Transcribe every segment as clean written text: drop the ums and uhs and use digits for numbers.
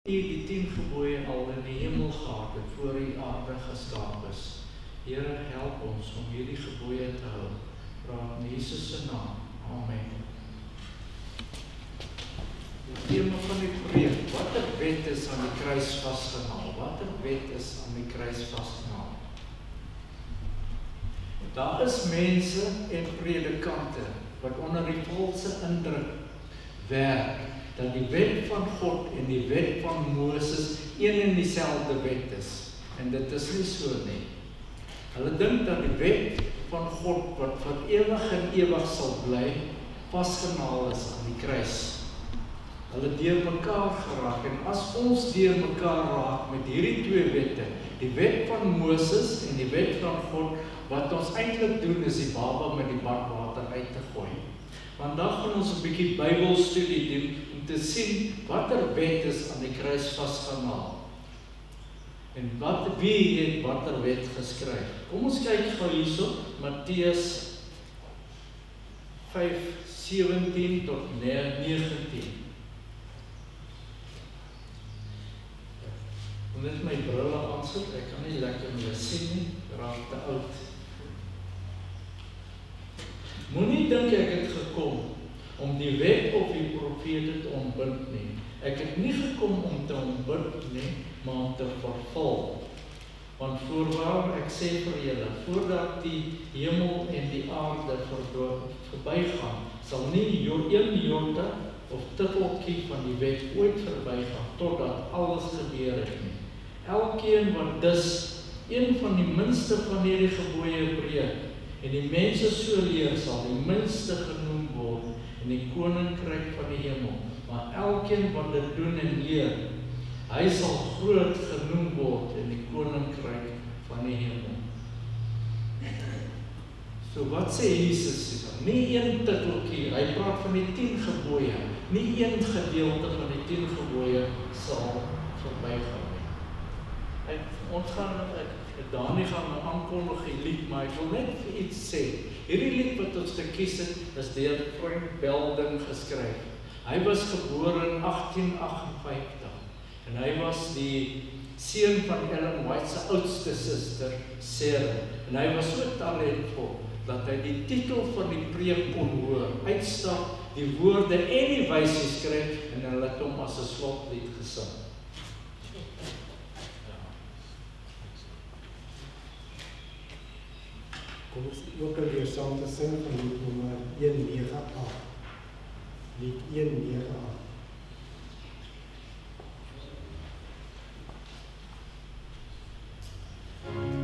die 10 gebooie al in die hemel gehad het, voor die aarde geskaap is. Here, help ons om hierdie gebooie te hou. Vra in Jesus se naam. Amen. Die tema van die preek, watter wet is aan die kruis vasgenaal? Watter wet is aan die kruis vasgenaal? Daar is mense en predikante wat onder die valse indruk werk, dat die wet van God en die wet van Moses een en dieselfde wet is. En dit is nie so nie. Hulle dink dat die wet van God, wat ewig en ewig sal bly, vasgenaal is aan die kruis. Hulle deur mekaar geraak, en as ons deur mekaar raak met hierdie twee wette, die wet van Moses en die wet van God, wat ons eintlik doen is die baba met die badwater uit te gooi. Vandag gaan ons 'n bietjie Bybelstudie doen om te sien watter wet is aan die kruis vasgenaal. En wie het watter wet geskryf? Kom ons kyk gou hierso, Matteus 5:17 tot 19. Ek moet net my brille aansit, ek kan nie lekker meer sien nie, raak te oud. Moenie dink ek het gekom om die wet of die profete te ontbind nie. Ek het nie gekom om te ontbind nie, maar om te vervul. Want voorwaar, ek sê vir julle, voordat die hemel en die aarde verbygaan, sal nie een jota of titteltjie van die wet ooit verbygaan, totdat alles gebeur het nie. Elkeen wat dus een van die minste van hierdie gebooie breek, en die mense so leer, sal die minste genoem word in die koninkryk van die hemel. Maar elkeen wat dit doen en leer, hy sal groot genoem word in die koninkryk van die hemel. So wat sê Jesus? Nie een titeltjie, hy praat van die 10 gebooie, nie een gedeelte van die 10 gebooie sal verbygaan nie. Ons gaan Dani gaan my aankondig die lied, maar ek wil net vir iets sê. Hierdie lied wat ons gekies het, is deur Frank Belding geskryf. Hy was gebore in 1858 en hy was die seun van Ellen White se oudste suster, Sarah. En hy was so talentvol dat hy die titel van die preek kon hoor, uitstap, die woorde en die wysie skryf, en hulle het hom as 'n slotlied gesing. Kom ons ook alweer saam te sing van lied nommer 198. Lied 198. Yeah.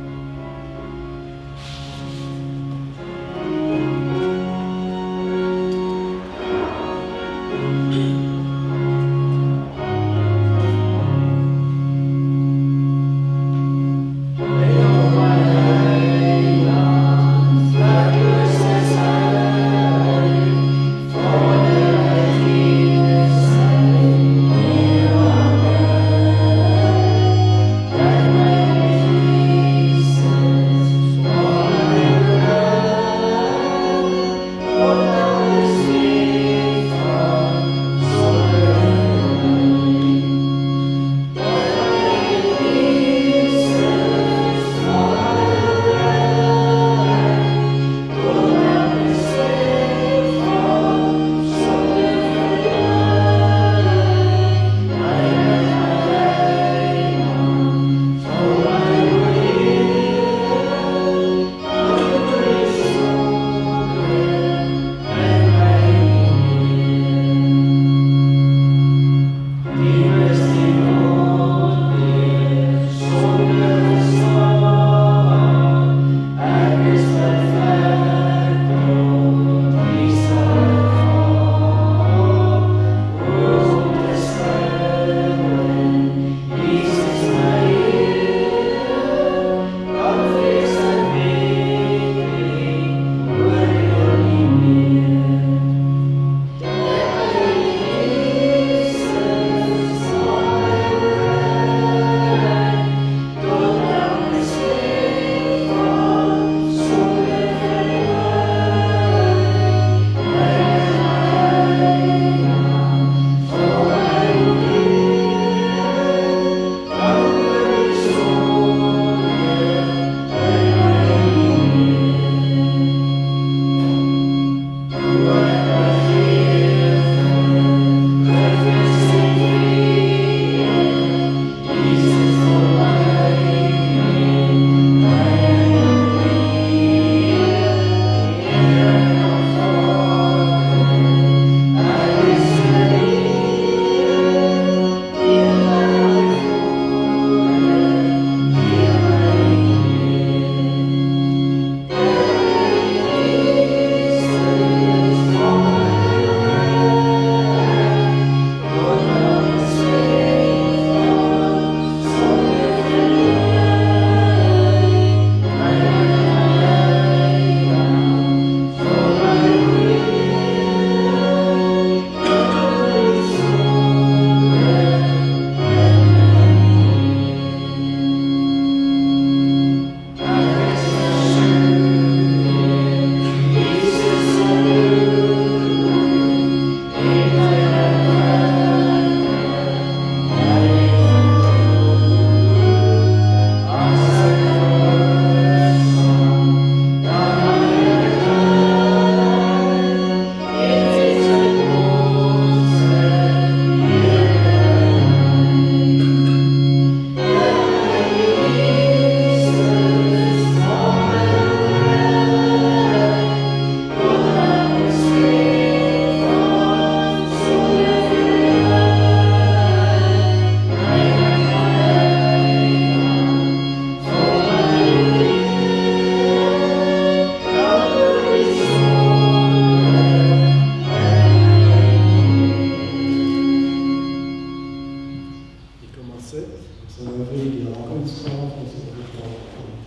sit. So nou vir die diakens staan, ons het die vraag kom.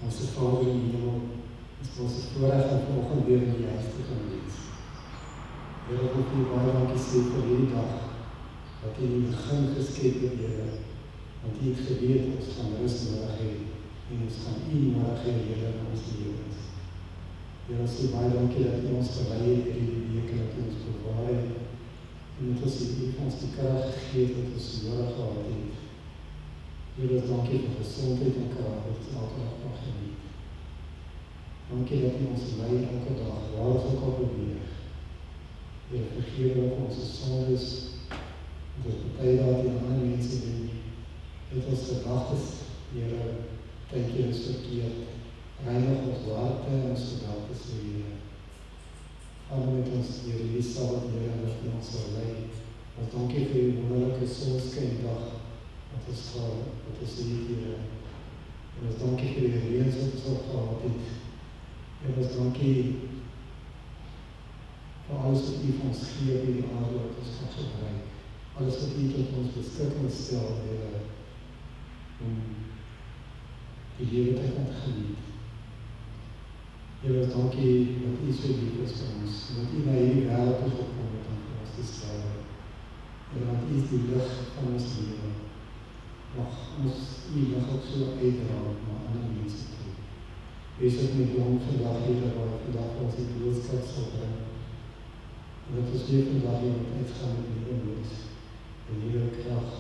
Onze Vader in die hemel, het is onze voorrecht om vanochtend weer in die huis te gaan wees. Heer, ek wil vir baie dankie sê vir hierdie dag, wat U in die begin geskep het, Heer, want U het geweet, ons gaan rus nodig hê, en ons gaan U nodig hê, Heer, in ons lewens. Heer, ons sê baie dankie dat U ons gelei het in die week, en dat U ons bewaar het, en dat ons ons die krag gegee het, wat ons nodig gehad het. Heer, ons dankie vir gezondheid en krag, wat ons elke dag mag geniet. Dankie dat U ons lei elke dag, waar ons ook al beweeg. Heer, vergewe dat ons sondes, dat ons partij dat die ander mense doen, dat ons gedagtes, Heer, tydjie is verkeerd, reinig ons harte en ons gedagtes, Heer. Gaan met ons, Heer, die Sabbat, Heer, dat U ons sal lei. Ons dankie vir U wonderlike sonskyn dag, wat ons gaan, wat ons hier, Heer. En ons dankie vir die reëns wat ons al gehad het. En ons dankie vir alles wat U vir ons gee op die aarde wat ons kan gebruik. Alles wat U tot ons beskikking stel, Heer, om die lewe te kan geniet. Heer, ons dankie dat U so lief is vir ons, en dat U na hierdie wêreld toe gekom het om vir ons te sterwe. En dat U is die lig van ons lewe. Mag ons U lig ook so uitdra na ander mense toe. Wees ook met jong vandag, Heer, waar vandag ons die boodskap sal bring. En dat ons weer vandag hier wat uitgaan met nieuwe moed, en nieuwe kracht,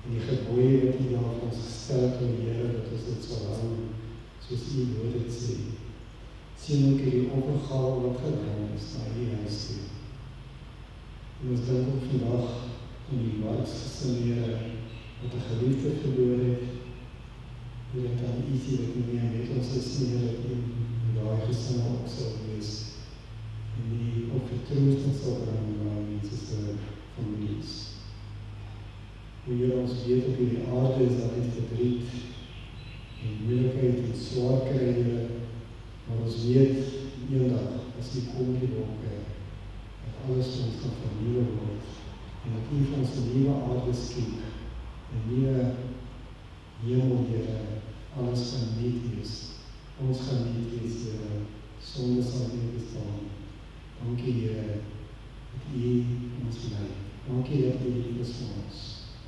en die gebooie wat U daar vir ons gestel het, Heer, dat ons dit sal hou, soos U woord het sê. Sien ook die offergawe wat gebring is na U huis toe. En ons dink ook vandag in die Marksgesin, Heer, wat 'n geliefde verloor het. Heer, dat aan U sê dat U nie met ons is nie, Heer, dat U in daai gesin ook sal wees. En die ook vertroosting sal bring na mense se families. Heer, ons weet op hierdie aarde is daar net verdriet en moeilikheid en swaar kry, Heer, maar ons weet eendag as U kom in die wolke, dat alles vir ons kan vernuwe word en dat U vir ons 'n nuwe aarde skep, 'n nuwe hemel, Heer, alles gaan nuut wees. Ons gaan nuut wees, Heer, sonde sal nie bestaan. Dankie, Heer, dat U ons lei. Dankie dat U lief is vir ons.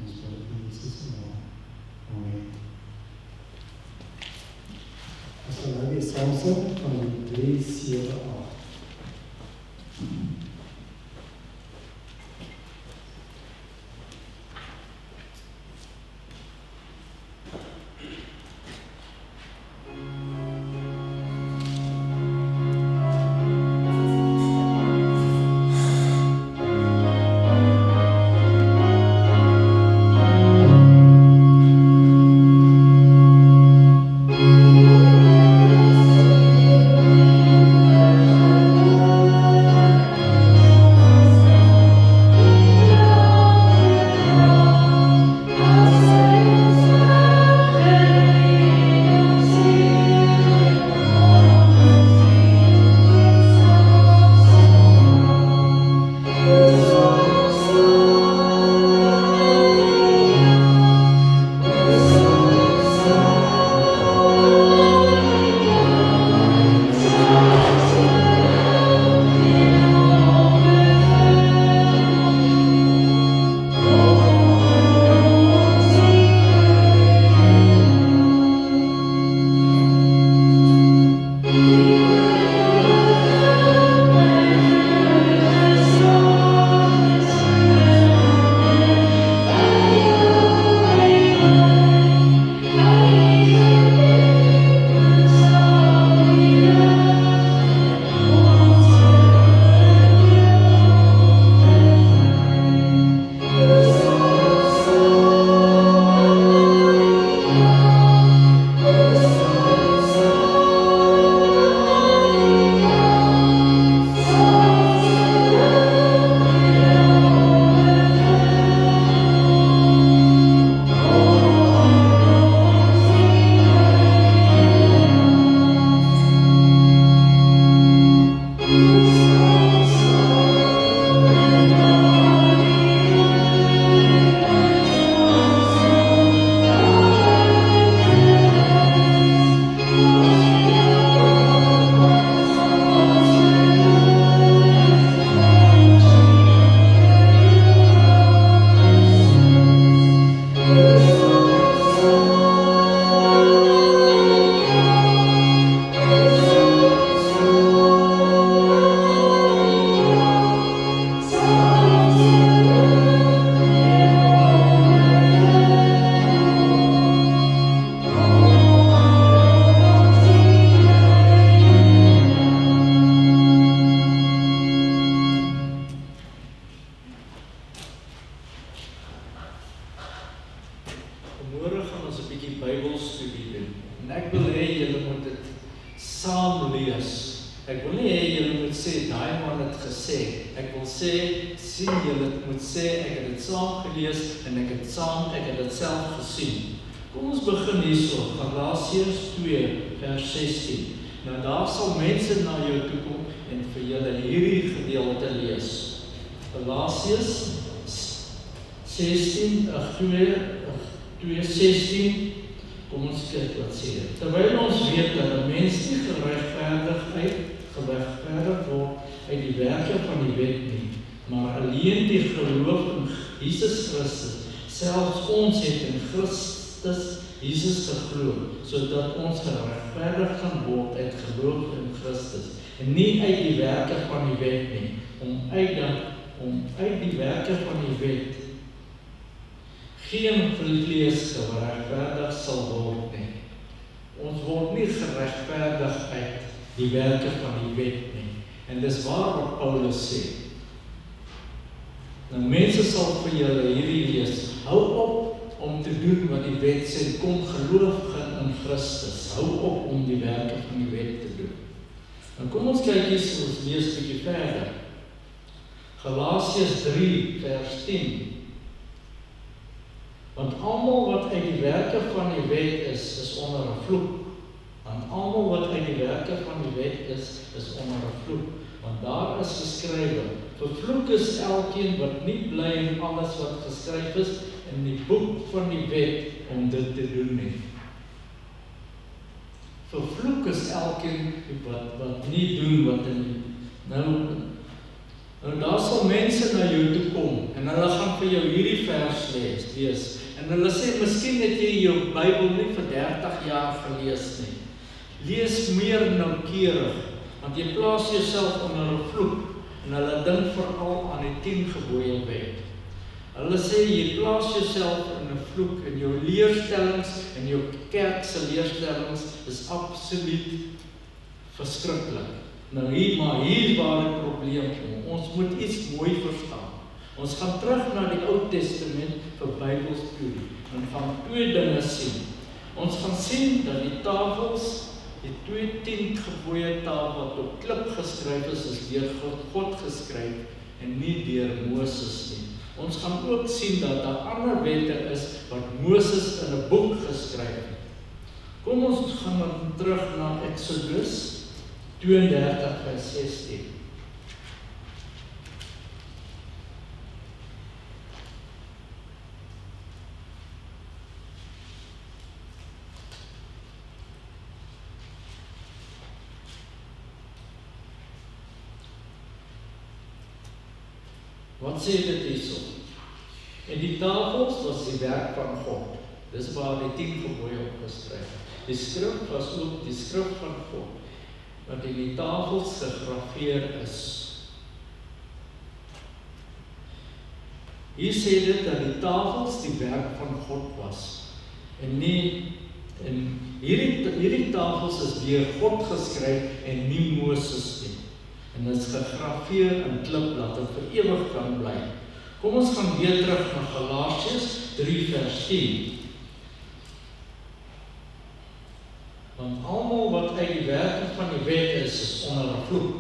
Ons bid in Jesus se naam. Amen. As we nou weer saam sing van 378. Amen. Vanmôre gaan ons 'n bietjie Bybelstudie doen. En ek wil hê julle moet dit saam lees. Ek wil nie hê julle moet sê, daai man het gesê. Ek wil sê, sien julle moet sê, ek het dit saam gelees en ek het dit self gesien. Kom ons begin hierso, Galasiërs 2 vers 16. Nou daar sal mense na jou toe kom en vir julle hierdie gedeelte lees. Galasiërs 2:16. Kom ons kyk wat sê dit. Terwyl ons weet dat 'n mens nie geregverdig word uit die werke van die wet nie, maar alleen die geloof in Jesus Christus. Selfs ons het in Christus Jesus geglo, sodat ons geregverdig kan word uit geloof in Christus, en nie uit die werke van die wet nie, om uit die werke van die wet geen vlees geregverdig sal word nie. Ons word nie geregverdig uit die werke van die wet nie. En dis waar wat Paulus sê. Nou mense sal vir julle hierdie lees, hou op om te doen wat die wet sê, kom geloof in Christus, hou op om die werke van die wet te doen. Nou kom ons kyk hier, ons lees 'n bietjie verder. Galasiërs 3 vers 10. Want almal wat uit die werke van die wet is onder 'n vloek. Want almal wat uit die werke van die wet is onder 'n vloek. Want daar is geskrywe, vervloek is elkeen wat nie bly in alles wat geskryf is in die boek van die wet om dit te doen nie. Vervloek is elkeen wat nie doen wat in nou daar sal mense na jou toe kom en hulle gaan vir jou hierdie vers lees. En hulle sê, miskien het jy jou Bybel nie vir 30 jaar gelees nie. Lees meer noukeurig, want jy plaas jouself onder 'n vloek, en hulle dink veral aan die 10 gebooie wet. Hulle sê, jy plaas jouself in 'n vloek, en jou leerstellings, en jou kerk se leerstellings, is absoluut verskriklik. Nou hier waar die probleem kom. Ons moet iets mooi verstaan. Ons gaan terug na die Ou Testament vir Bybelstudie en gaan 2 dinge sien. Ons gaan sien dat die tafels, die 2 10 gebooie tafel wat op klip geskryf is deur God geskryf en nie deur Moses nie. Ons gaan ook sien dat daar ander wette is wat Moses in 'n boek geskryf het. Kom ons gaan terug na Exodus 32 vers 16. Wat sê dit hierso? En die tafels was die werk van God. Dis waar die 10 gebooie opgeskryf. Die skrif was ook die skrif van God, wat in die tafels gegraveer is. Hier sê dit dat die tafels die werk van God was. En hierdie tafels is deur God geskryf en nie Moses nie. En dit is gegraveer in klip dat dit vir ewig kan bly. Kom ons gaan weer terug na Galasiërs 3 vers 10. Want almal wat uit die werke van die wet is onder 'n vloek.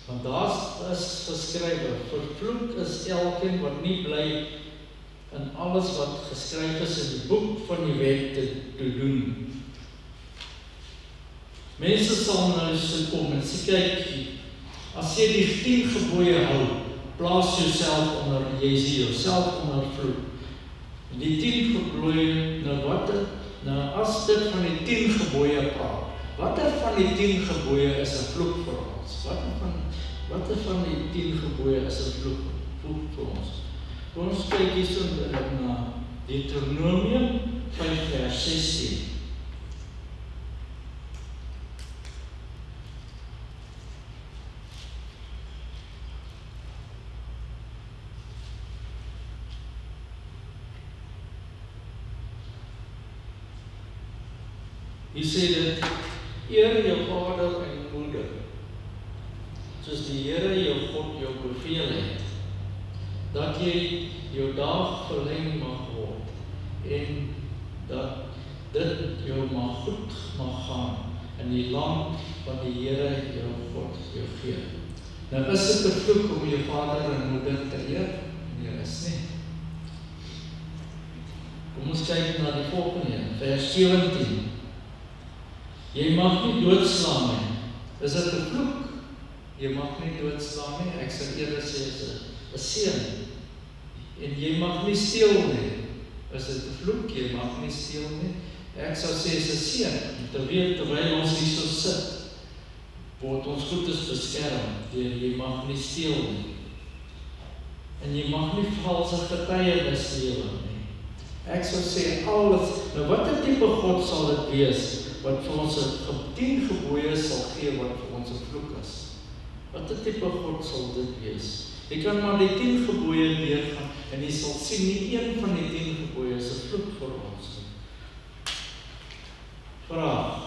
Want daar is geskrywe, vervloek is elkeen wat nie bly in alles wat geskryf is in die boek van die wet te doen. Mense sal nou so kom en sê, kyk, as jy die 10 gebooie hou, plaas jouself onder, jy sê jouself onder vloek. Die 10 gebooie, nou as dit van die 10 gebooie praat, watter van die 10 gebooie is 'n vloek vir ons? Watter van die 10 gebooie is 'n vloek vir ons? Kom ons kyk hierso na Deuteronomium 5 vers 16. Hier sê dit, eer jou vader en moeder, soos die Here jou God jou beveel het, dat jy jou dag verleng mag word, en dat dit jou maar goed mag gaan in die land wat die Here jou God jou gee. Nou is dit 'n vloek om jou vader en moeder te eer? Nee, is nie. Kom ons kyk na die volgende een, vers 17. Jy mag nie doodslaan nie. Is dit 'n vloek? Jy mag nie doodslaan nie. Ek sal eerder sê is 'n seën. En jy mag nie steel nie. Is dit 'n vloek? Jy mag nie steel nie. Ek sal sê is 'n seën. Om te weet terwyl ons hier so sit, word ons goed is beskerm deur jy mag nie steel nie. En jy mag nie valse getuienis lewe nie. Ek sal sê alles. Nou watter tipe God sal dit wees wat vir ons 10 gebooie sal gee wat vir ons 'n vloek is? Watter tipe God sal dit wees? Jy kan maar die 10 gebooie deurgaan en jy sal sien nie een van die 10 gebooie is 'n vloek vir ons nie. Vraag: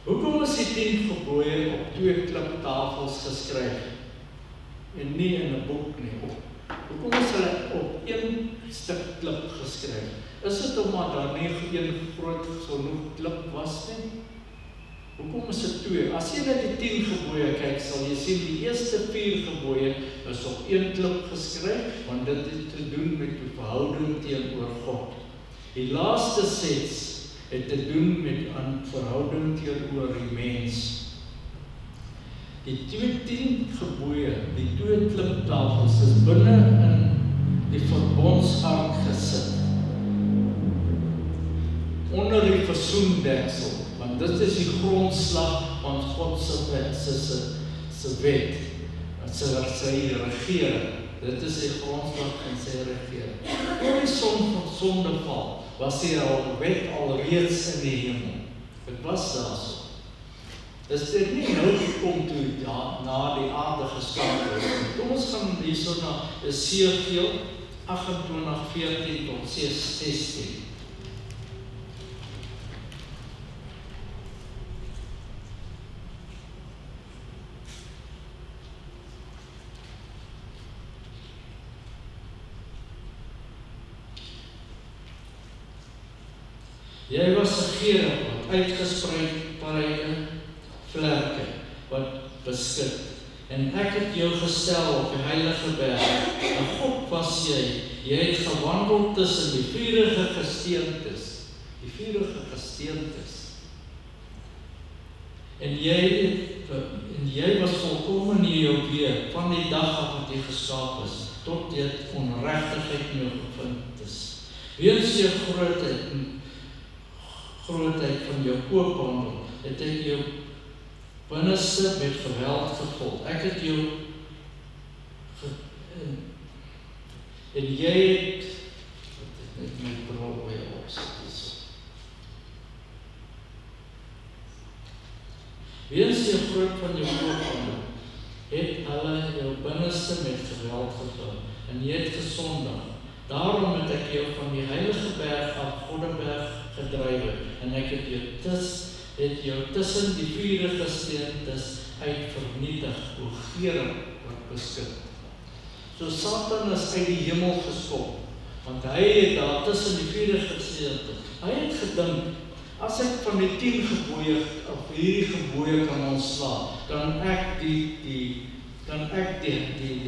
hoekom is die 10 gebooie op 2 kliptafels geskryf en nie in 'n boek nie? Hoekom is hulle op 1 stuk klip geskryf? Is dit omdat daar nie een groot genoeg klip was nie? Hoekom is dit 2? As jy net die 10 gebooie kyk, sal jy sien die eerste 4 gebooie is op 1 klip geskryf, want dit het te doen met die verhouding teenoor God. Die laaste 6 het te doen met 'n verhouding teenoor die mens. Die 10 gebooie, die 2 kliptafels is binne in die verbondsark gesit. Onder die versoendeksel, want dit is die grondslag van God se wet, sy regering. Dit is die grondslag van sy regering. Voor die sondeval was die wet alreeds in die hemel. Dit was daar so. Dis dit nie nou gekom toe na die aarde geskaap is. Kom ons gaan hierso na Esegiel 28:14 tot 16. Jy was 'n gere wat uitgesprei pareide vlerke wat beskik. En ek het jou gestel op die heilige berg. 'n God was jy. Jy het gewandel tussen die vurige gesteentes. Die vurige gesteentes. En jy was volkome in jou weer van die dag af wat jy geskaap is, tot dit onregtigheid in jou gevind is. Weens jou grootheid van jou koophandel, het ek jou binneste met geweld gevolg. Ek het jou en jy het net my bril weer opsit. Weens jou groot van jou koophandel, het hulle jou binneste met geweld gevul en jy het gesondig. Daarom het ek jou van die heilige berg af Goddeberg gedrywe en ek het jou tussen die vurige gesteentes uit vernietig, o gering wat beskik. So Satan is uit die hemel geskop, want hy het daar tussen die vurige gesteentes, hy het gedink, as ek van die 10 gebooie, of hierdie gebooie kan ontslaan, kan ek die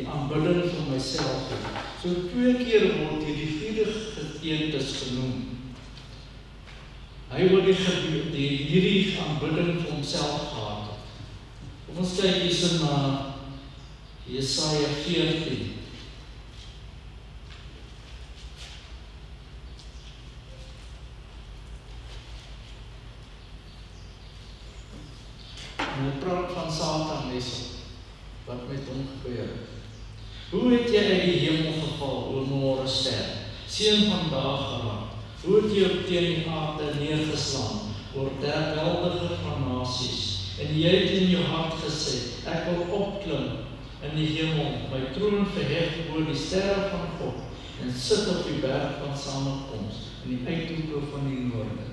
aanbidding van myself hê. So 2 keer word hierdie vurige gesteentes genoem. Hy wil hierdie aanbidding vir homself gehad het. Kom ons kyk hierso na Jesaja 14. En hy praat van Satan hierso, wat met hom gebeur het. Hoe het jy uit die hemel geval, o môrester, seun van daag geraak? Hoe het jy op teen die aarde neergeslaan, oor der weldige van nasies? En jy het in jou hart gesê, ek wil opklim in die hemel, my troon verhef oor die sterre van God, en sit op die berg van samekoms, in die uithoeke van die noorde.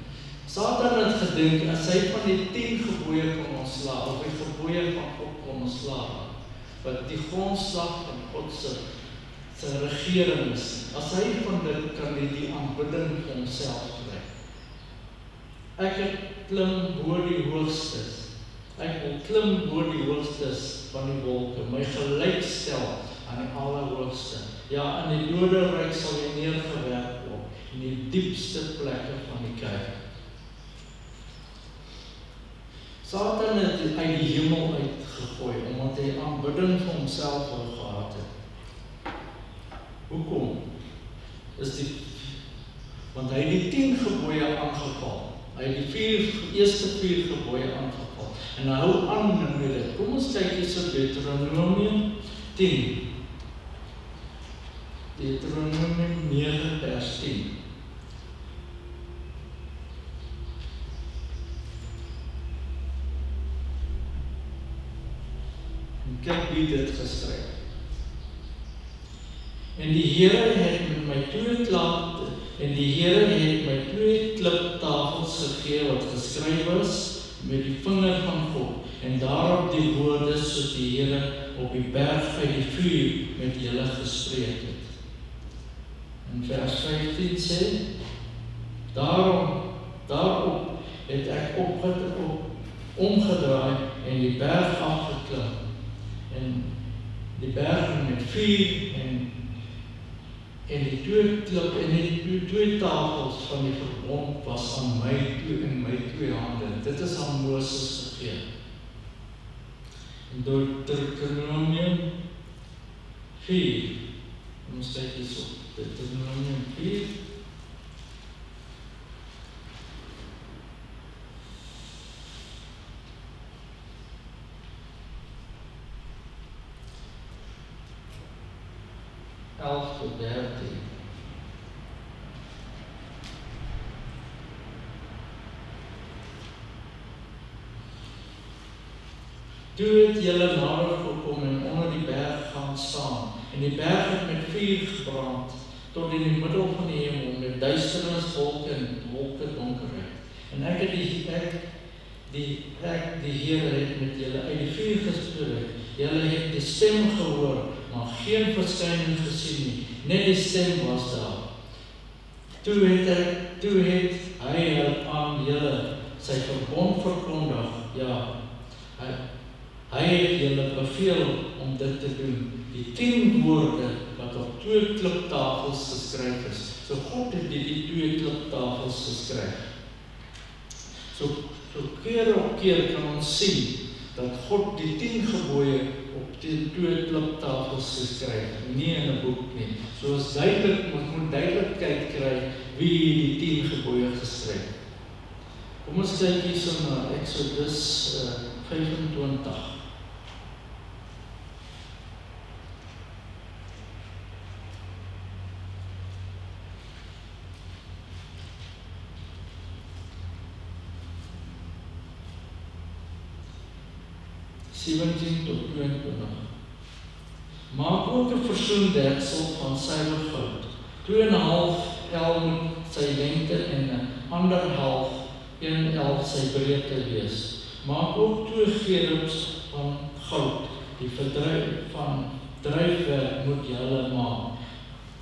Satan het gedink, as hy van die 10 gebooie kon ontslaan, of die gebooie van God kon ontslaan, wat die grondslag van God sy sy regering is. As hy van dit kan hy die aanbidding vir homself kry. Ek het klim bo die hoogstes. Ek wil klim bo die hoogstes van die wolke, my gelyk stel aan die Allerhoogste. Ja, in die doderyk sal jy neergewerp word, in die diepste plekke van die kerk. Satan het uit die hemel uitgegooi, omdat hy aanbidding vir homself wou gehad het. Hoekom? Want hy het die 10 gebooie aangeval. Hy het die eerste 4 gebooie aangeval. En hy hou aan met dit. Kom ons kyk hier so Deuteronomium 10. Deuteronomium 9 vers 10. En kyk wie dit geskryf. En die Here het met my 2 kliptafels gegee wat geskryf is met die vinger van God, en daarop die woorde soos die Here op die berg uit die vuur met julle gespreek het. En vers 15 sê, daarop het ek omgedraai en die berg afgeklim, en die berg met vuur en die 2 tafels van die verbond was aan my in my 2 hande. Dit is aan Moses gegee. En Deuteronomium 4. Ons kyk hierso. Deuteronomium 4. Tot 13. Toe het julle nader gekom en onder die berg gaan staan, en die berg het met vuur gebrand, tot in die middel van die hemel, met duisternis, wolke en donkerheid. En ek het die Here het met julle uit die vuur gespreek. Julle het die stem gehoor, maar geen verskyning gesien nie. Net die stem was daar. Toe het hy aan julle sy verbond verkondig. Ja, hy het julle beveel om dit te doen. Die 10 woorde wat op 2 kliptafels geskryf is. So God het die 2 kliptafels geskryf. So keer op keer kan ons sien dat God die 10 gebooie op die 2 kliptafels geskryf, nie in 'n boek nie. So is duidelik, moet duidelikheid kry wie die 10 gebooie geskryf. Kom ons kyk hierso na Exodus 25. tot 22. Maak ook 'n versoendeksel van suiwer goud, 2,5 elm sy lengte en 'n ander half 1 elm sy breedte wees. Maak ook 2 gerubs van goud, die van dryfwerk moet julle maak,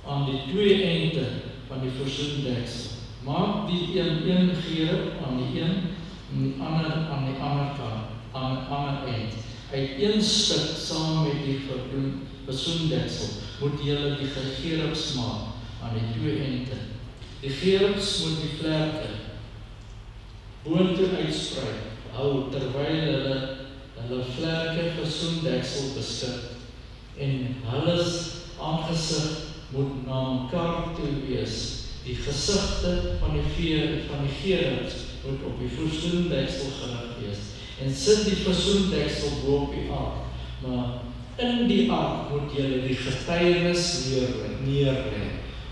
aan die 2 ende van die versoendeksel. Maak die een gerub aan die een en die ander aan die ander kant, aan die ander eind. Uit 1 stuk saam met die versoendeksel moet julle die gerubs maak aan die 2 ende. Die gerubs moet die vlerke boontoe uitsprei hou terwyl hulle vlerke versoendeksel beskik, en hulle aangesig moet na mekaar toe wees. Die gesigte van die gerubs moet op die versoendeksel gerig wees, en sit die versoendeksel bo op die ark, maar in die ark moet julle die getuienis neerlê.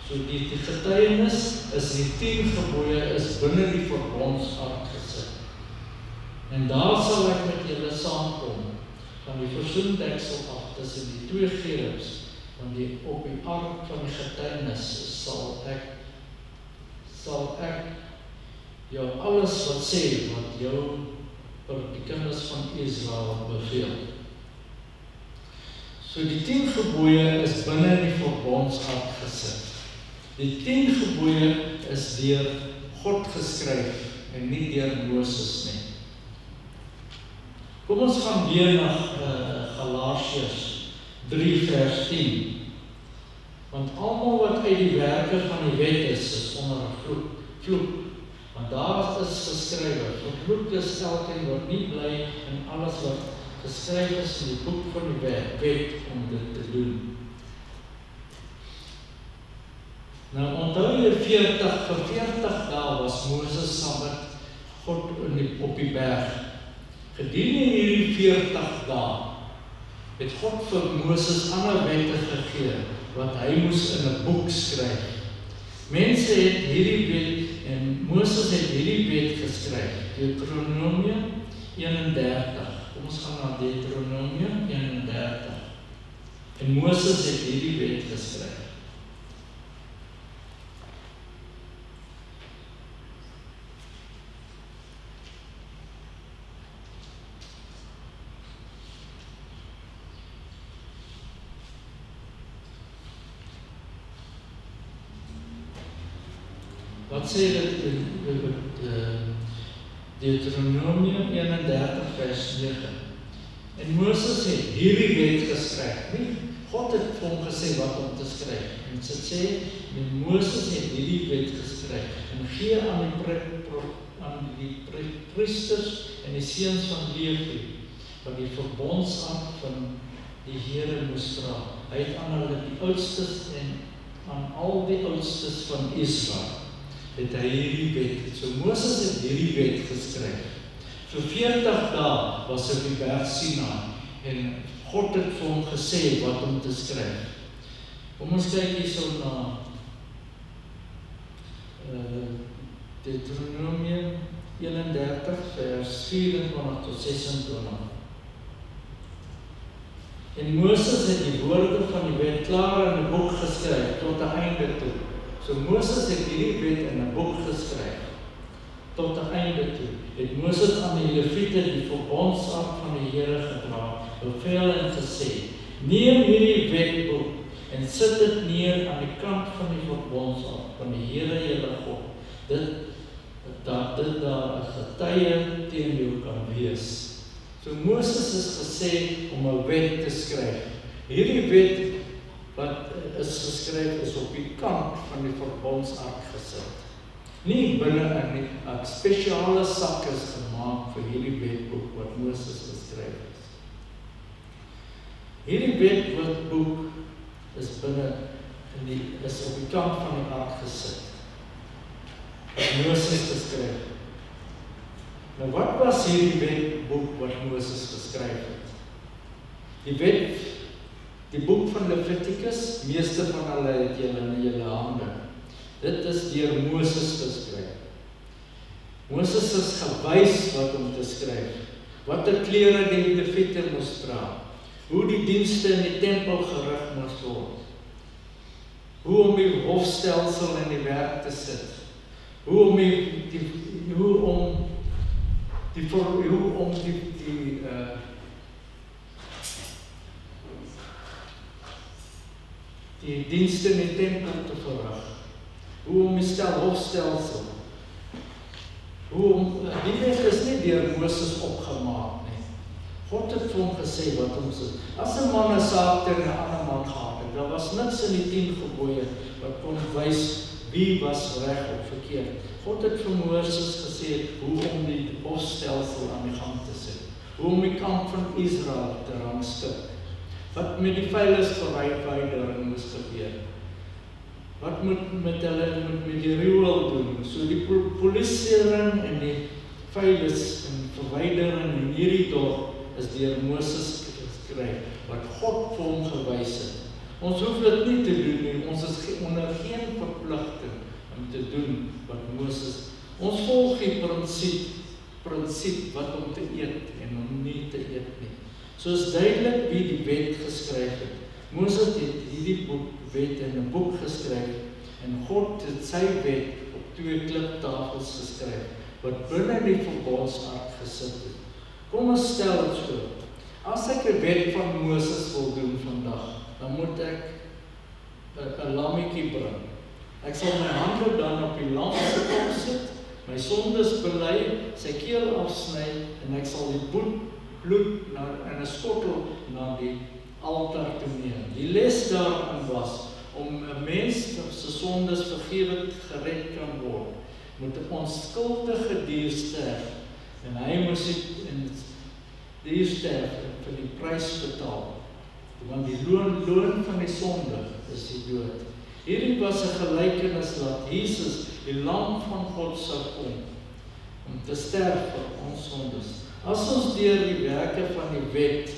So die getuienis is die 10 gebooie is binne die verbondsark gesit. En daar sal ek met julle saamkom, van die versoendeksel af tussen die 2 gerubs, want op die ark van die getuienis sal ek jou alles wat sê, wat jou vir die kinders van Israel beveel. So die 10 gebooie is binne die verbondsark gesit. Die 10 gebooie is deur God geskryf en nie deur Moses nie. Kom ons gaan weer na Galasiërs 3 vers 10. Want almal wat uit die werke van die wet is onder 'n vloek. Want daar is geskrywe, vervloek is elkeen wat nie bly in alles wat geskryf is in die boek van die wet om dit te doen. Nou onthou jy 40 dae was Moses saam met God op die berg. Gedurende hierdie 40 dae het God vir Moses ander wette gegee wat hy moes in 'n boek skryf. Mense het hierdie wet en Moses het hierdie wet geskryf. Deuteronomium 31. Kom ons gaan na Deuteronomium 31. En Moses het hierdie wet geskryf. Wat sê dit in Deuteronomium 31 vers 9? En Moses het hierdie wet geskryf. Nie God het vir hom gesê wat om te skryf. En dit sê, Moses het hierdie wet geskryf en gee aan die priesters en die seuns van Lewi wat die verbondsark van die Here moes dra. Hy het aan hulle die oudstes en aan al die oudstes van Israel het hy hierdie wet. So Moses het hierdie wet geskryf. Vir 40 dae was hy op die berg Sinai en God het vir hom gesê wat om te skryf. Kom ons kyk hierso na Deuteronomium 31 vers 24 tot 26. En Moses het die woorde van die wet klaar in 'n boek geskryf tot 'n einde toe. So Moses het hierdie wet in 'n boek geskryf tot 'n einde toe. Het Moses aan die Lewiete die verbondsark van die Here gedra, beveel en gesê: neem hierdie wetboek en sit dit neer aan die kant van die verbondsark van die Here julle God. Dat dit daar 'n getuie teen jou kan wees. So Moses is gesê om 'n wet te skryf. Hierdie wet wat is geskryf is op die kant van die verbondsark gesit. Nie binne in 'n spesiale sak is gemaak vir hierdie wetboek wat Moses geskryf het. Hierdie wetboek is is op die kant van die ark gesit. Wat Moses geskryf het. Nou wat was hierdie wetboek wat Moses geskryf het? Die boek van Levitikus, meeste van hulle het julle in julle hande. Dit is deur Moses geskryf. Moses is gewys wat om te skryf. Watter klere die Lewiete moes dra. Hoe die dienste in die tempel gerig moes word. Hoe om die hofstelsel in die werk te sit. Hoe om die dienste in die tempel te verrig. Hoe om die hofstelsel. Die wet is nie deur Moses opgemaak nie. God het vir hom gesê wat om sê. As 'n man 'n saak teen 'n ander man gehad het, daar was niks in die 10 gebooie wat kon wys wie was reg of verkeerd. God het vir Moses gesê hoe om die hofstelsel aan die gang te sit. Hoe om die kamp van Israel te rangskik. Wat met die veiligheidsverwydering moes gebeur. Wat moet met die riool doen? So die polisering en die veilig en verwydering in hierdie dorp is deur Moses geskryf, wat God vir hom gewys het. Ons hoef dit nie te doen nie, ons is onder geen verpligting om te doen wat Moses. Ons volg die prinsip wat om te eet en om nie te eet nie. So is duidelik wie die wet geskryf het. Moses het hierdie wet in 'n boek geskryf en God het sy wet op 2 kliptafels geskryf wat binne die verbondsark gesit het. Kom ons stel dit so. As ek 'n wet van Moses wil doen vandag, dan moet ek 'n lammetjie bring. Ek sal my hande dan op die lam se kop sit, my sondes bely, sy keel afsny, en ek sal die bloed in 'n skottel na die altaar toe neem. Die les daarin was, om 'n mens se sondes vergewe gered kan word, moet 'n onskuldige dier sterf, en hy moes die dier sterf vir die prys betaal, want die loon van die sonde is die dood. Hierdie was 'n gelykenis dat Jesus, die lam van God, sou kom om te sterf vir ons sondes. As ons deur die werke van die wet,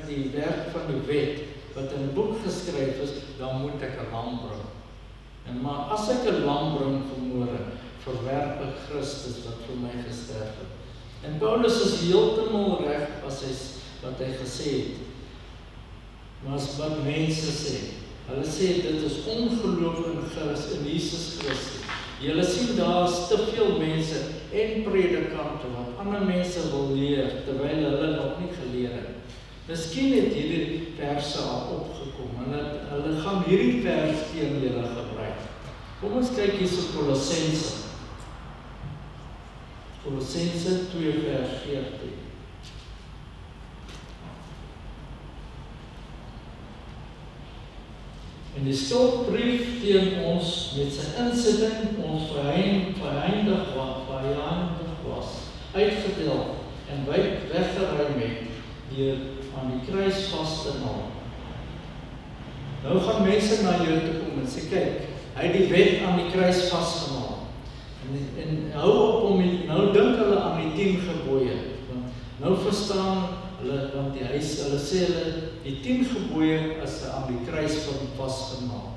die werk van die wet wat in 'n boek geskryf is, dan moet ek 'n lam bring. Maar as ek 'n lam bring vanmôre, verwerp ek Christus wat vir my gesterf het. En Paulus is heeltemal reg wat hy gesê het. Maar as wat mense sê, hulle sê dit is ongeloof in Jesus Christus. Julle sien daar is te veel mense en predikante wat ander mense wil leer, terwyl hulle nog nie geleer het. Miskien het hierdie verse al opgekom, en hulle gaan hierdie vers teen julle gebruik. Kom ons kyk hier so Kolossense. Kolossense 2 vers 14. En die skuldbrief teen ons met sy insitting ons vyyandig was, uitgedelg en weggeruim het deur aan die kruis vas te naal. Nou gaan mense na jou toe kom en sê, kyk, hy het die wet aan die kruis vasgemaak. En hou op om, nou dink hulle aan die 10 gebooie. Nou verstaan hulle, want hulle sê die 10 gebooie is aan die kruis vasgemaak.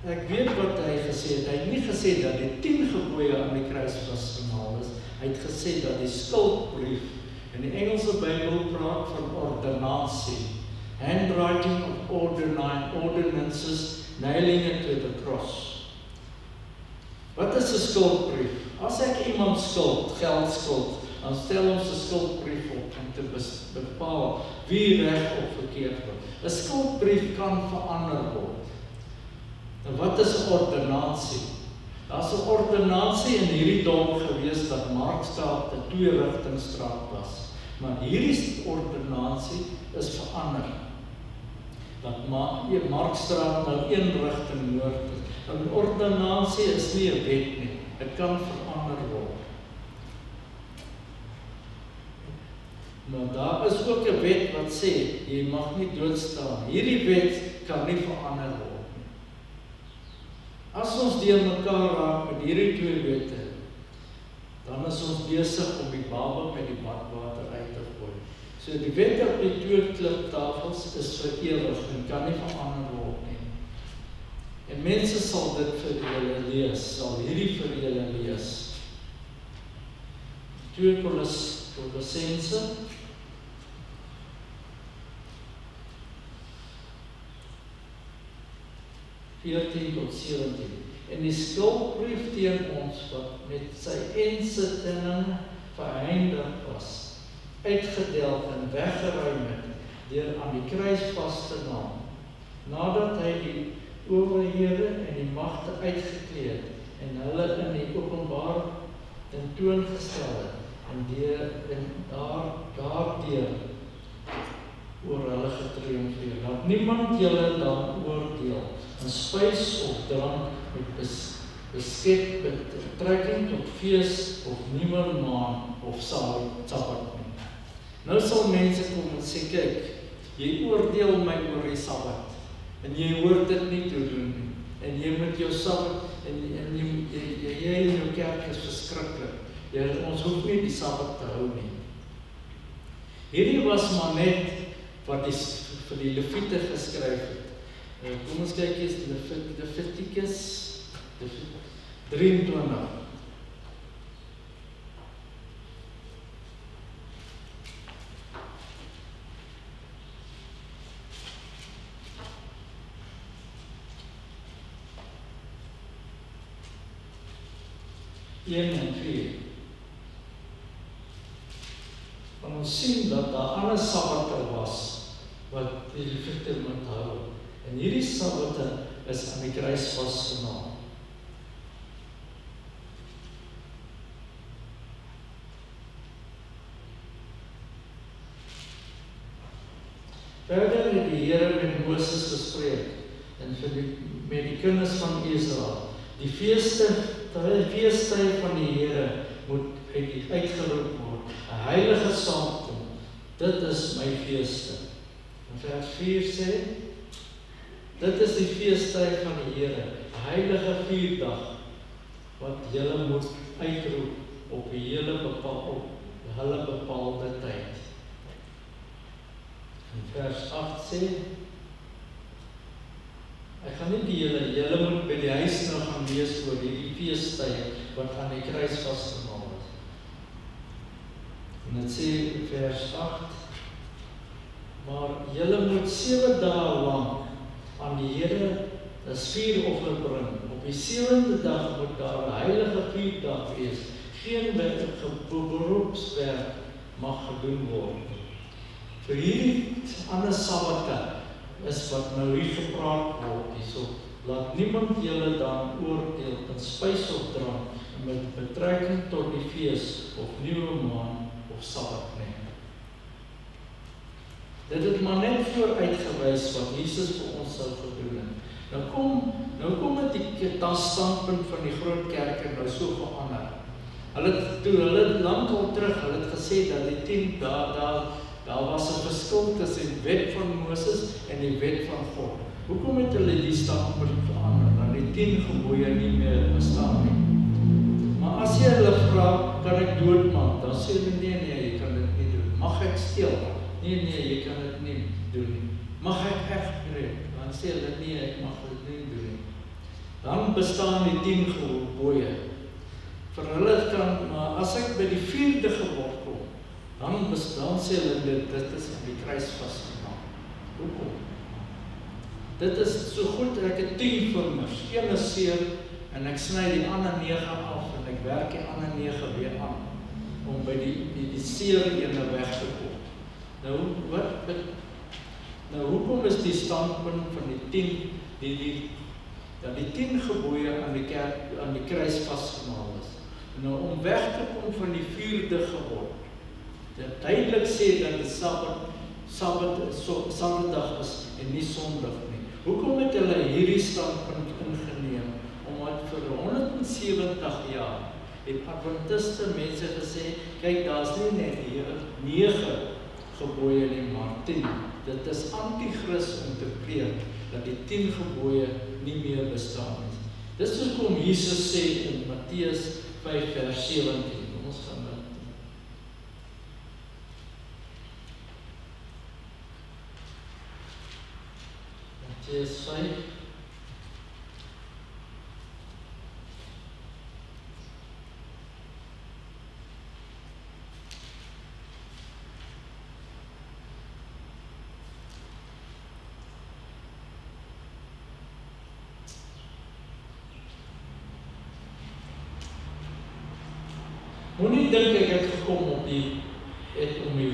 Ek weet wat hy gesê het. Hy het nie gesê dat die 10 gebooie aan die kruis vasgemaak is. Hy het gesê dat die skuldbrief, in die Engelse Bybel praat van ordonansie, handwriting of ordinances, nailing it to the cross. Wat is 'n skuldbrief? As ek iemand geld skuld, dan stel ons 'n skuldbrief op om te bepaal wie reg of verkeerd word. 'n Skuldbrief kan verander word. En wat is 'n ordonansie? Daar's 'n ordonansie in hierdie dorp gewees dat Markstraat 'n 2-rigtingstraat was. Maar hierdie ordonansie is verander. Dat Markstraat nou 1 rigting noord is. 'n Ordonansie is nie 'n wet nie. Dit kan verander word. Maar daar is ook 'n wet wat sê, jy mag nie doodstaan. Hierdie wet kan nie verander word nie. As ons deur mekaar raak met hierdie 2 wette, dan is ons besig om die baba met die badwater uit te gooi. So die wet op die 2 kliptafels is vir ewig en kan nie verander word nie. En mense sal dit vir julle lees, sal hierdie vir julle lees. 2 Kolossense 14 tot 17. En die skuldbrief teen ons wat met sy insitting vereindig was, uitgedelg en weggeruim het, deur aan die kruis vas te naal, nadat hy die owerhede en die magte uitgekleed en hulle in die openbaar tentoongestel het, en daardeur oor hulle getriomfeer, dat niemand julle dan oordeel, en spys of drank met beskep betrekking tot fees of nuwe maan of Sabbat nie. Nou sal mense kom en sê, kyk, jy oordeel my oor die Sabbat, en jy hoort dit nie te doen nie, en jy moet jou Sabbat, en jy in jou kerk is verskriklik, ons hoef nie die Sabbat te hou nie. Hierdie was maar net wat vir die Lewiete geskryf het. Kom ons kyk eens Levitikus 23. En 4. ons sien dat daar ander sabbate was wat die Levite moet hou. En hierdie sabbate is aan die kruis vasgenaal. Verder het die Here met Moses gespreek en met die kinders van Israel. Die feestyd van die Here moet uitgeroep word. 'n Heilige saamkom. Dit is my feeste. En vers 4 sê, dit is die feestyd van die Here, 'n heilige vierdag wat julle moet uitroep op die hulle bepaalde tyd. En vers 8 sê, ek gaan nie die julle moet by die huis nou gaan lees oor die feestyd wat aan die kruis vasgemaak is. En dit sê vers 8, maar julle moet 7 dae lang aan die Here 'n vuuroffer bring. Op die 7de dag moet daar 'n heilige vierdag wees. Geen beroepswerk mag gedoen word. Vir hierdie ander sabbate is wat nou hier gepraat word hierso. Laat niemand julle dan oordeel in spys of drank met betrekking tot die fees of nuwe maan of sabbat nie. Dit het maar net vooruitgewys wat Jesus vir ons sou gedoen het. Nou kom het die standpunt van die groot kerke nou so verander. Hulle lankal terug, hulle het gesê dat die 10 daar was 'n verskil tussen die wet van Moses en die wet van God. Hoekom het hulle die standpunt verander? Dat die 10 gebooie nie meer bestaan nie. Maar as jy hulle vra, kan ek doodmaak? Dan sê hulle nee, jy kan dit nie doen. Mag ek steel? Nee, jy kan dit nie doen nie. Mag ek egbreek? Dan sê hulle nee, ek mag dit nie doen nie. Dan bestaan die 10 gebooie. Vir hulle kan, maar as ek by die 4de gebod kom, dan sê hulle dit is aan die kruis vasgemaak. Hoekom? Dit is so goed, ek het 10 vingers, een is seer, en ek sny die ander 9 af, en ek werk die ander 9 weer aan, om by die seer ene weg te kom. Nou, hoekom is die standpunt van die 10, dat die 10 gebooie aan die kruis vasgemaak is? Nou, om weg te kom van die 4de gebod, dit duidelik sê dat die Sabbatdag is en nie Sondag nie. Hoekom het hulle hierdie standpunt ingeneem? Omdat vir 170 jaar het Adventiste mense gesê, kyk, daar's nie net hier 9 gebooie nie, maar 10. Dit is anti-Christ om te preek dat die 10 gebooie nie meer bestaan nie. Dis hoekom Jesus sê in Matteus 5 vers 17. Ons gaan dit. Matteus 5 Moenie dink ek het gekom om die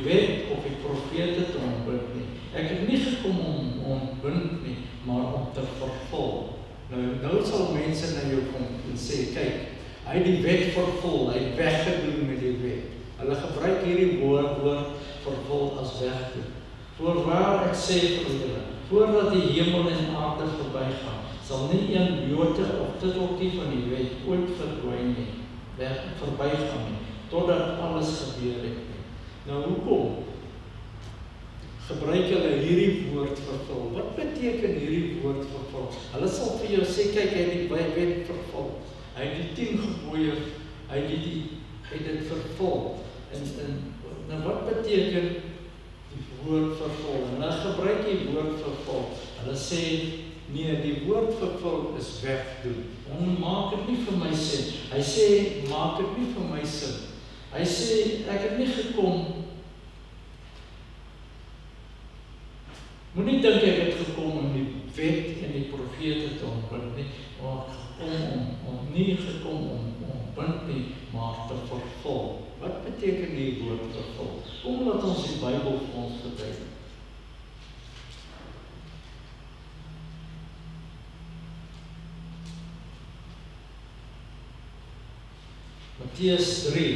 wet of die profete te ontbind nie. Ek het nie gekom om ontbind nie, maar om te vervul. Nou sal mense na jou kom en sê, kyk, hy het die wet vervul, hy het weggedoen met die wet. Hulle gebruik hierdie woord vervul as wegdoen. Voorwaar ek sê vir julle, voordat die hemel en aarde verbygaan, sal nie een jota of titteltjie van die wet ooit verdwyn nie. Verbygaan nie, totdat alles gebeur het nie. Nou, hoekom gebruik hulle hierdie woord vervul? Wat beteken hierdie woord vervul? Hulle sal vir jou sê, kyk, hy het die wet vervul. Hy het die 10 gebooie, hy het dit vervul. En wat beteken die woord vervul? En hulle gebruik die woord vervul. Hulle sê, nee, die woord vervul is wegdoen. Maak dit nie vir my sin. Hy sê, maak dit nie vir my sin. Hy sê, ek het nie gekom. Moenie dink ek het gekom om die wet en die profete te ontbind nie, maar nie gekom om ontbind nie, maar te vervul. Wat beteken die woord vervul? Kom laat ons die Bybel vir ons verduidelik. Matteus 3,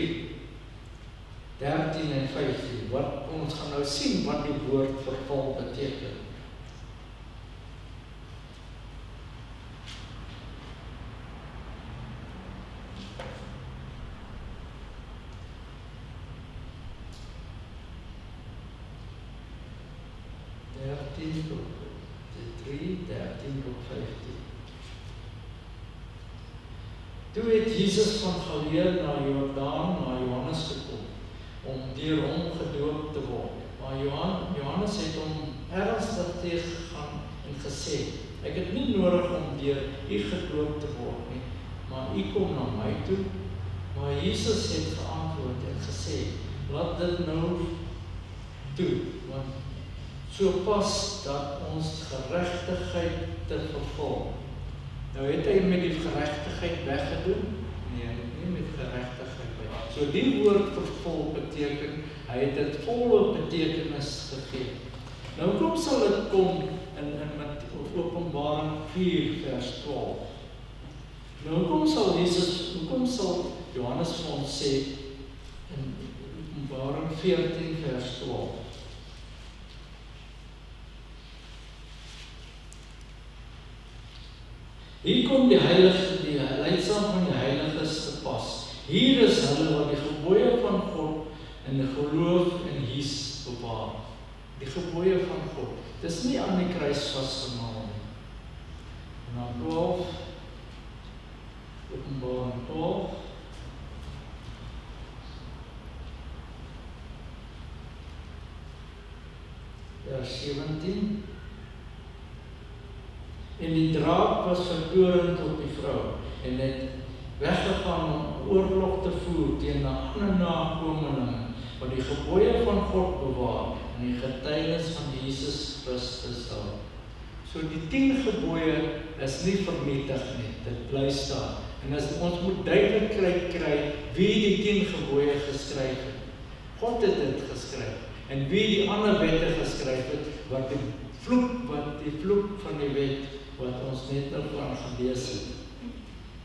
13 en 15. Ons gaan nou sien wat die woord vervul beteken. Toe het Jesus van Galilea na Jordaan, na Johannes gekom, om deur hom gedoop te word. Maar Johannes het hom ernstig teëgegaan en gesê, ek het nie nodig om deur u gedoop te word nie, maar u kom na my toe. Maar Jesus het geantwoord en gesê, laat dit nou toe, want so pas dat ons geregtigheid te vervul. Nou het hy met die geregtigheid weggedoen? Nee, nie met geregtigheid weg. So die woord vervul beteken, hy het dit volle betekenis gegee. Nou kom sal dit kom in Openbaring 4 vers 12. Nou hoekom sal Johannes vir ons sê in Openbaring 14 vers 12? Hier kom die leidsam van die heiliges te pas. Hier is hulle wat die gebooie van God en die geloof in Jesus bewaar. Die gebooie van God. Dis nie aan die kruis vasgemaak nie. En dan 12, Openbaring 12. Vers 17. En die draak was vertorend op die vrou en het weggegaan om oorlog te voer teen 'n ander nakomeling wat die gebooie van God bewaar en die getuienis van Jesus Christus hou. So die 10 gebooie is nie vernietig nie, dit bly staan. En ons moet duidelik kry wie die 10 gebooie geskryf het. God het dit geskryf. En wie die ander wette geskryf het, wat die vloek van die wet wat ons net nou van gelees het.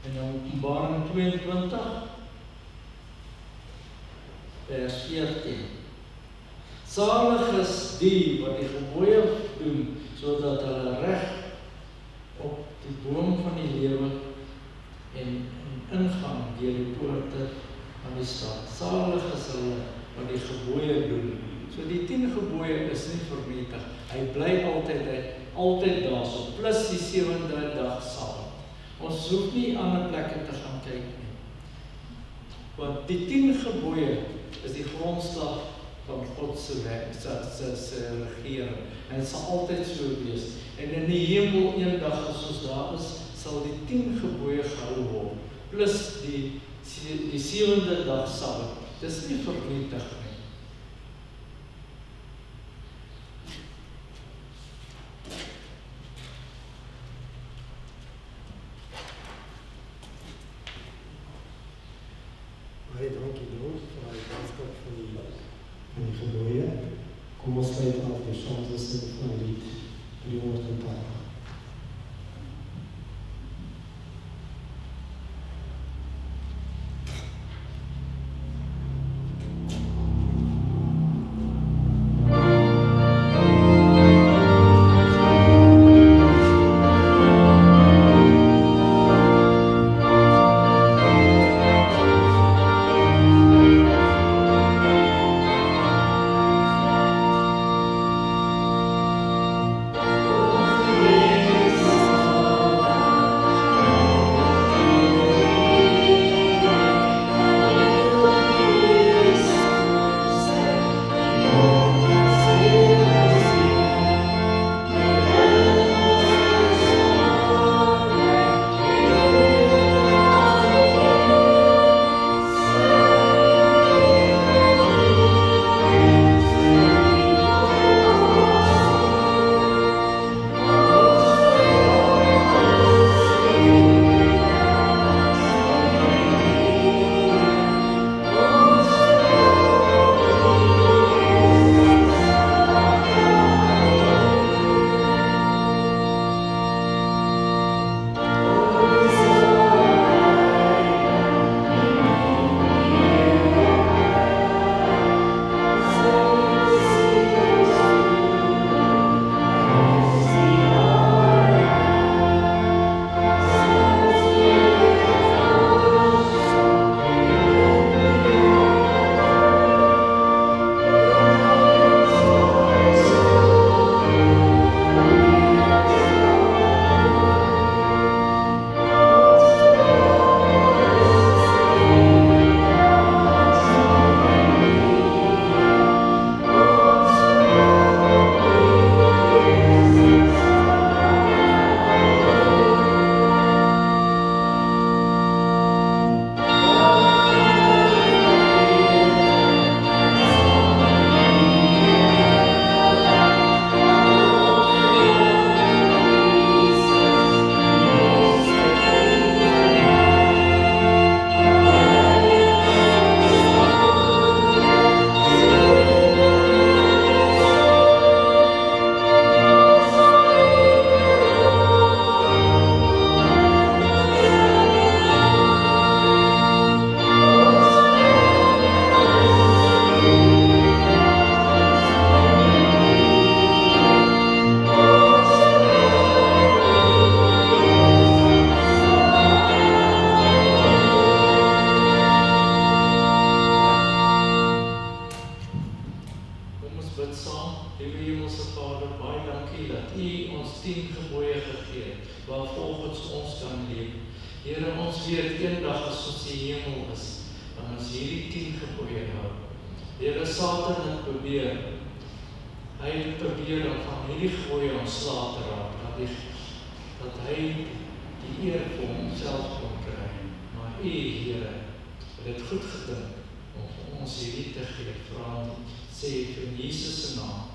En in Openbaring 22 vers 14. Salig is die wat die gebooie doen, sodat hulle reg op die boom van die lewe en ingang deur die poorte van die stad. Salig is hulle wat die gebooie doen. So die 10 gebooie is nie vernietig. Hy bly altyd daarso, plus die 7de dag Sabbat. Ons hoef nie ander plekke te gaan kyk nie. Want die 10 gebooie is die grondslag van God se regering. En dit sal altyd so wees. En in die hemel eendag as ons daar is, sal die 10 gebooie gehou word, plus die 7de dag Sabbat. Dis nie vernietig nie. Dankie Lord vir die boodskap van die gebooie. Kom ons sluit af die Psalmse van lied 380. Oh, U dat U ons 10 gebooie gegee het, waarvolgens ons kan leef. Here, ons weet eendag as ons in die hemel is, dan ons hierdie 10 gebooie hou. Here, Satan het probeer, hy het probeer om van hierdie gebooie ontslae te raak, dat hy die eer vir homself kon kry. Maar U, Here, het dit goed gedink om vir ons hierdie te gee, vra, sê vir Jesus se naam.